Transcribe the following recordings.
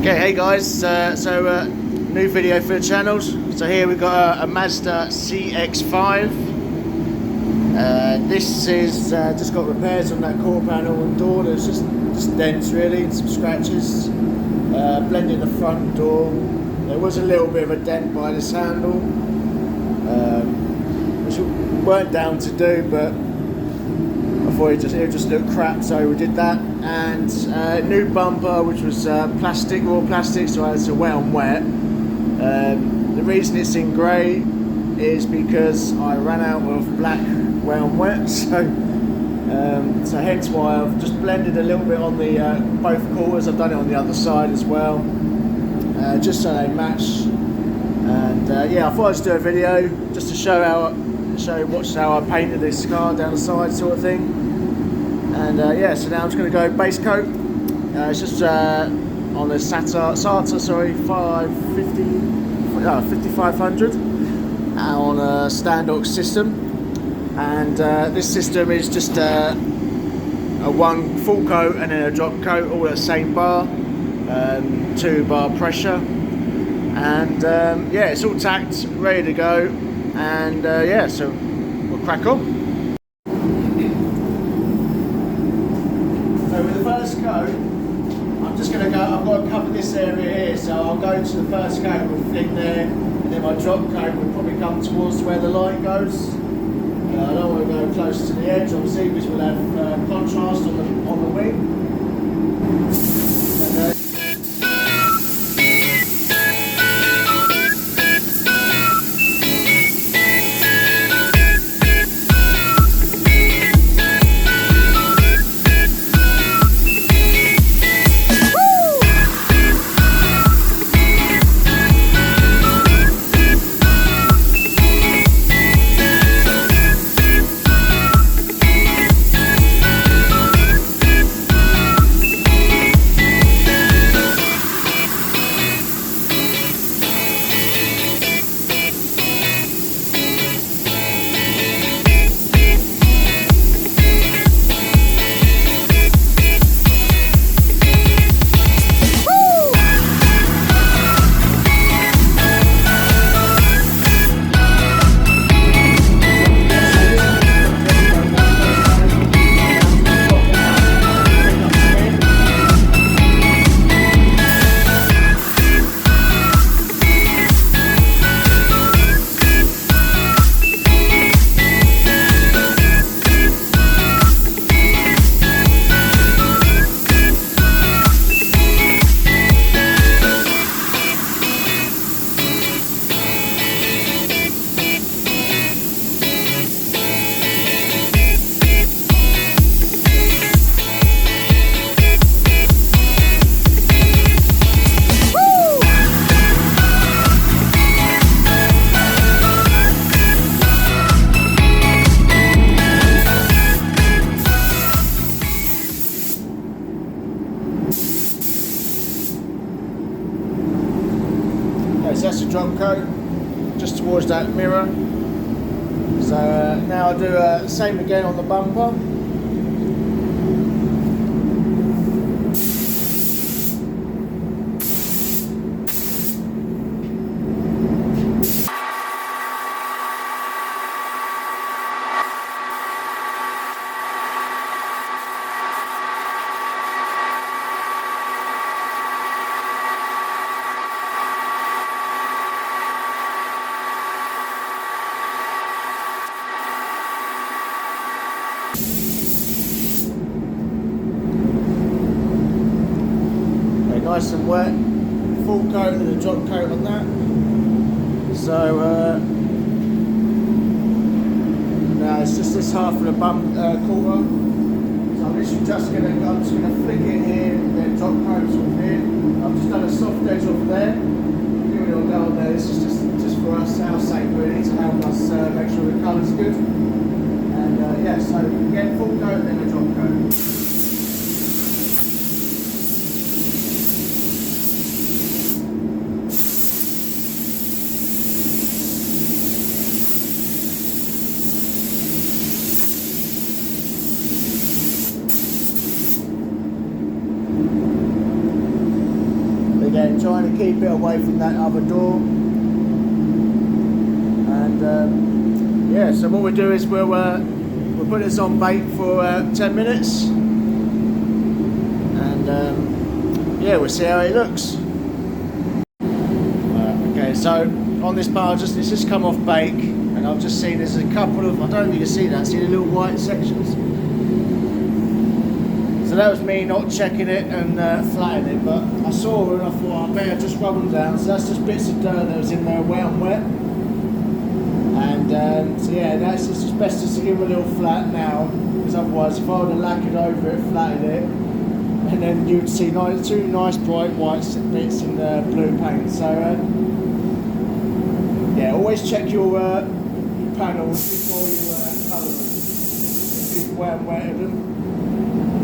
Okay, hey guys, new video for the channels. So here we've got a Mazda CX5. This is just got repairs on that quarter panel and door. There's just dents really and some scratches. Blending the front door. There was a little bit of a dent by this handle, which weren't down to do, but I thought it just looked crap, so we did that. And new bumper, which was plastic, raw plastic, so it's a wet on wet. The reason it's in grey is because I ran out of black wet on wet, so hence why I've just blended a little bit on the both quarters. I've done it on the other side as well, just so they match. And yeah, I thought I'd just do a video just to watch how I painted this car down the side, sort of thing. And yeah, so now I'm just going to go base coat. It's just on the SATA 5500 on a standox system. And this system is just a one full coat and then a drop coat, all at the same bar, 2 bar pressure. And yeah, it's all tacked, ready to go. And yeah, so we'll crack on. So with the first coat, I'm just going to go, I've got to cover this area here, so I'll go to the first coat, we'll flick there, and then my drop coat will probably come towards where the light goes. I don't want to go close to the edge, obviously, because we'll have contrast on the wing. So that's the drop coat, just towards that mirror. So now I'll do the same again on the bumper. Nice and wet, full coat and a drop coat on that. So now it's just this half of the quarter. So I'm literally just going to flick it here and then drop coats off here. I've just done a soft edge off there. It'll go on there. This is just for us, our sake really, to help us make sure the colour's good. And yeah, so again, full coat and then a drop coat. again, trying to keep it away from that other door. And yeah, so what we'll do is we'll put this on bake for 10 minutes, and yeah, we'll see how it looks. Okay, so on this bar, it's just come off bake, and I've just seen there's a couple of, I don't know if you can see that, see the little white sections? So that was me not checking it and flattening it, but I saw it and I thought I better just rub them down. So that's just bits of dirt that was in there wet on wet. And so yeah, that's just best just to give them a little flat now, because otherwise if I would have lacquered over it, flattened it, and then you'd see two nice bright white bits in the blue paint. So yeah, always check your panels before you colour them, if you've wetted them,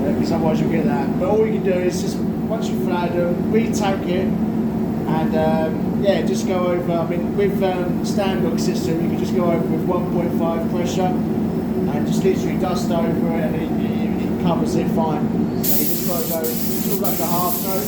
because otherwise you'll get that. But all you can do is just, once you've flattened them, re-tank it, and yeah, just go over, I mean, with stand lock system, you can just go over with 1.5 pressure, and just literally dust over it, and it covers it fine. So you just got to go sort of like a half coat.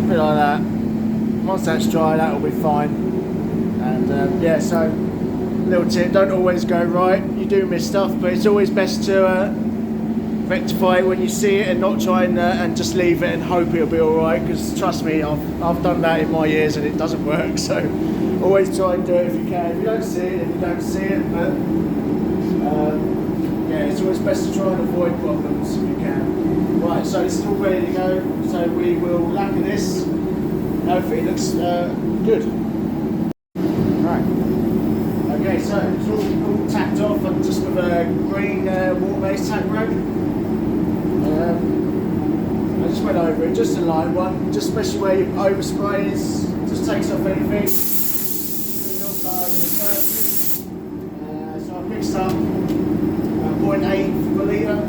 Like that. Once that's dry, that'll be fine. And yeah, so little tip, don't always go right, you do miss stuff, but it's always best to rectify it when you see it, and not try and just leave it and hope it'll be alright, because trust me, I've done that in my years and it doesn't work. So always try and do it if you can. If you don't see it, then you don't see it, but yeah, it's always best to try and avoid problems if you can. Right, so this is all ready to go, so we will lacquer this. Hopefully it looks good. Right. Okay, so it's all tacked off just with a green water-based tack rag. I just went over it, just a light one, just especially where your overspray is, just takes off anything. So I mixed up 0.8 per litre.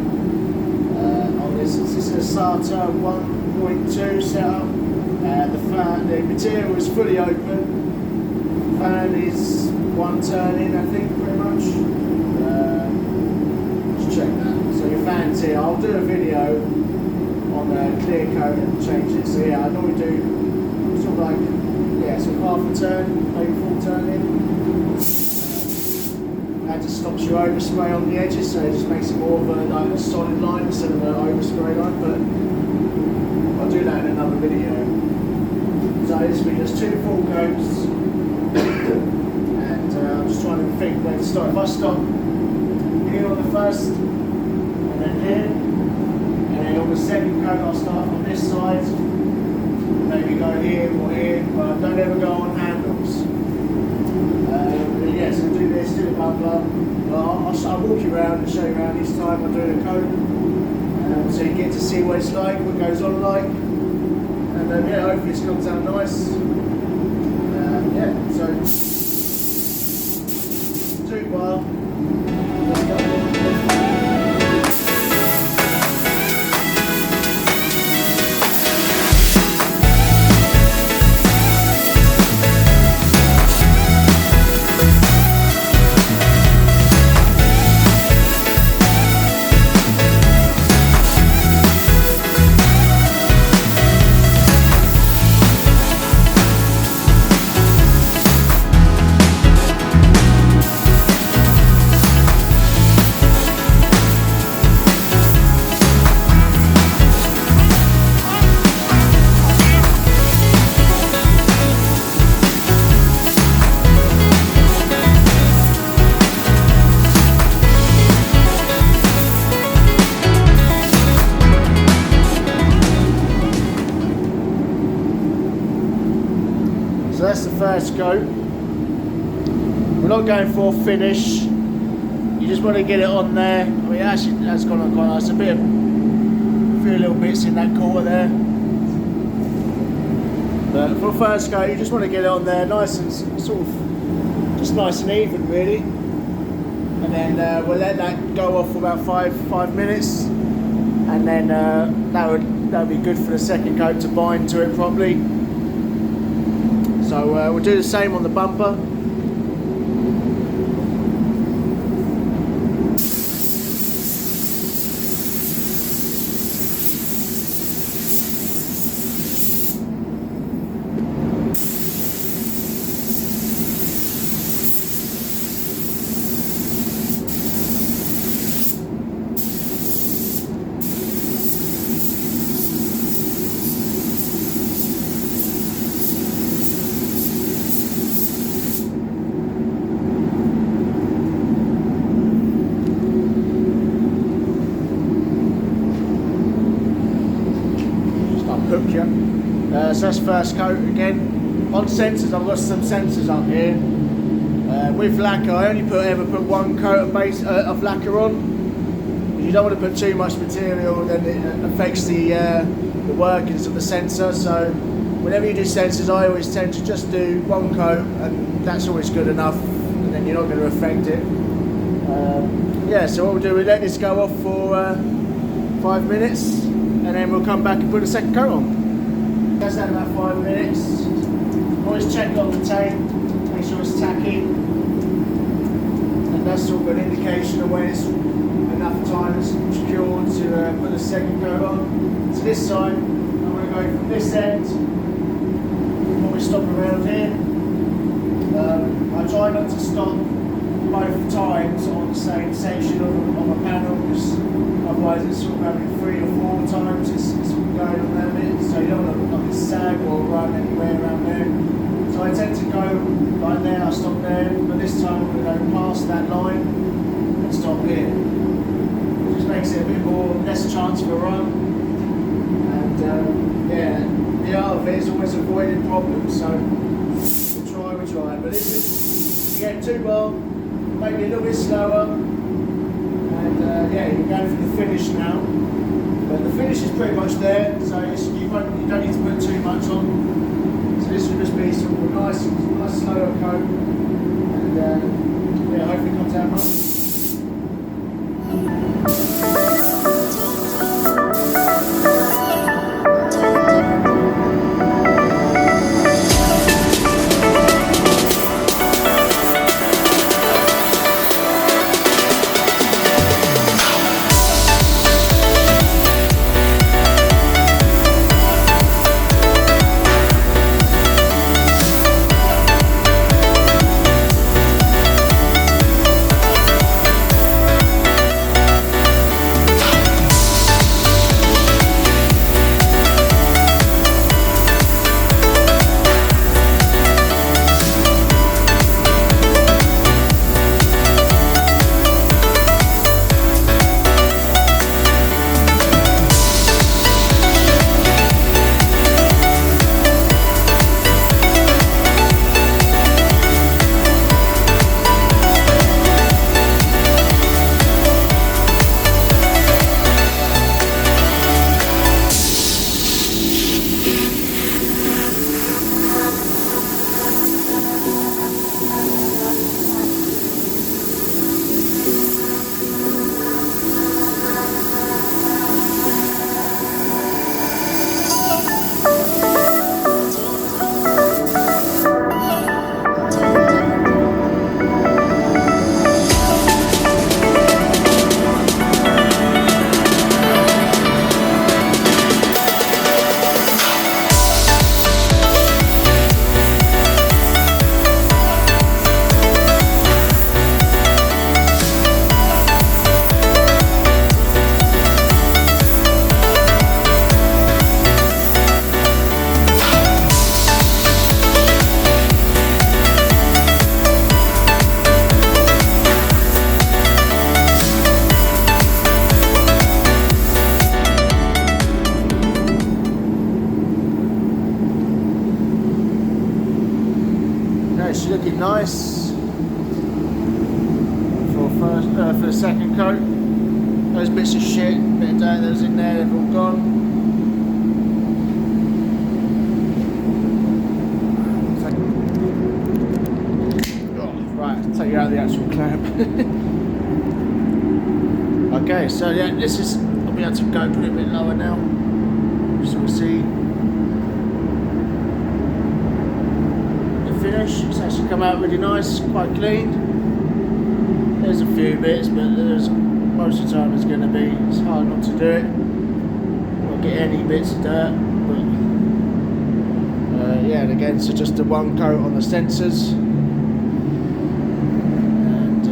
This is a SATA 1.2 setup. The material is fully open. Fan is one turn in, I think, pretty much. Just check that. So your fan's here. I'll do a video on clear coat and change it. So yeah, I normally do sort of like, yeah, so half a turn, maybe full turn in. That just stops your overspray on the edges, so it just makes it more of a solid line instead of an overspray line. But I'll do that in another video. So this will be just 2 full coats, and I'm just trying to think where to start. If I stop here on the first, and then here, and then on the second coat I'll start on this side, maybe go here or here, but don't ever go on handles. Yeah, so do this, do the bubble. I'll walk you around and show you around each time I do the coat, so you get to see what it's like, what it goes on like. And then yeah, hopefully this comes out nice. Yeah, so 2 bar. So that's the first coat. We're not going for a finish. You just want to get it on there. I mean, actually, that's gone on quite nice. A few little bits in that quarter there. But for the first coat, you just want to get it on there, nice and sort of, just nice and even, really. And then we'll let that go off for about five minutes, and then that would be good for the second coat to bind to it properly. So we'll do the same on the bumper. So that's first coat again. On sensors, I've got some sensors up here. With lacquer, I only ever put one coat of lacquer on. You don't want to put too much material, then it affects the workings of the sensor. So whenever you do sensors, I always tend to just do one coat, and that's always good enough. And then you're not going to affect it. Yeah. So what we'll do, we let this go off for 5 minutes, and then we'll come back and put a second coat on. That's had about 5 minutes. Always check on the tape, make sure it's tacky. And that's sort of an indication of when it's enough time secured to put the second coat on. So this side, I'm going to go from this end, probably stop around here. I try not to stop both times on the same section of a panel, because otherwise it's sort of having 3 or 4 times it's going on that bit, so you don't want to like sag or run anywhere around there. So I tend to go like there, I stop there, but this time I'm going to go past that line and stop here. It just makes it a bit more, less chance for a run. And yeah, the art of it is always avoiding problems, so we try. But this is, you get 2 bar, maybe a little bit slower, and yeah, you're going for the finish now. But the finish is pretty much there, so you don't need to put too much on. So this will just be sort of a nice slower coat, and yeah, hopefully it comes out right. It's looking nice for the second coat. Those bits of shit, bit of dirt that was in there, they've all gone. Oh, right, I'll take you out of the actual clamp. Okay, so yeah, this is, I'll be able to go a little bit lower now, so we'll see. polish. It's actually come out really nice, quite clean. There's a few bits, but most of the time it's going to be, it's hard not to do it. Won't get any bits of dirt, but yeah, and again, so just the one coat on the sensors. And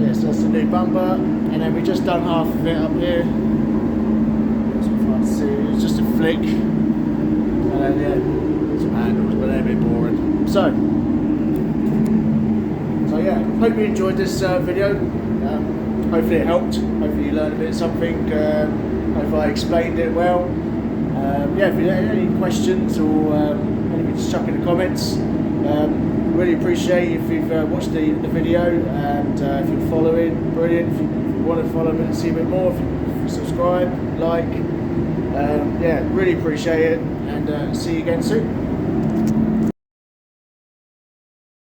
yeah, so that's the new bumper. And then we just done half of it up here. See, it's just a flick, and then yeah, some handles, but they're a bit boring. So yeah, hope you enjoyed this video. Hopefully it helped. Hopefully you learned a bit of something. Hopefully I explained it well. Yeah, if you have any questions or anything, just chuck in the comments. Really appreciate if you've watched the video, and if you're following, brilliant. If you want to follow me and see a bit more, if you subscribe, like. Yeah, really appreciate it, and see you again soon.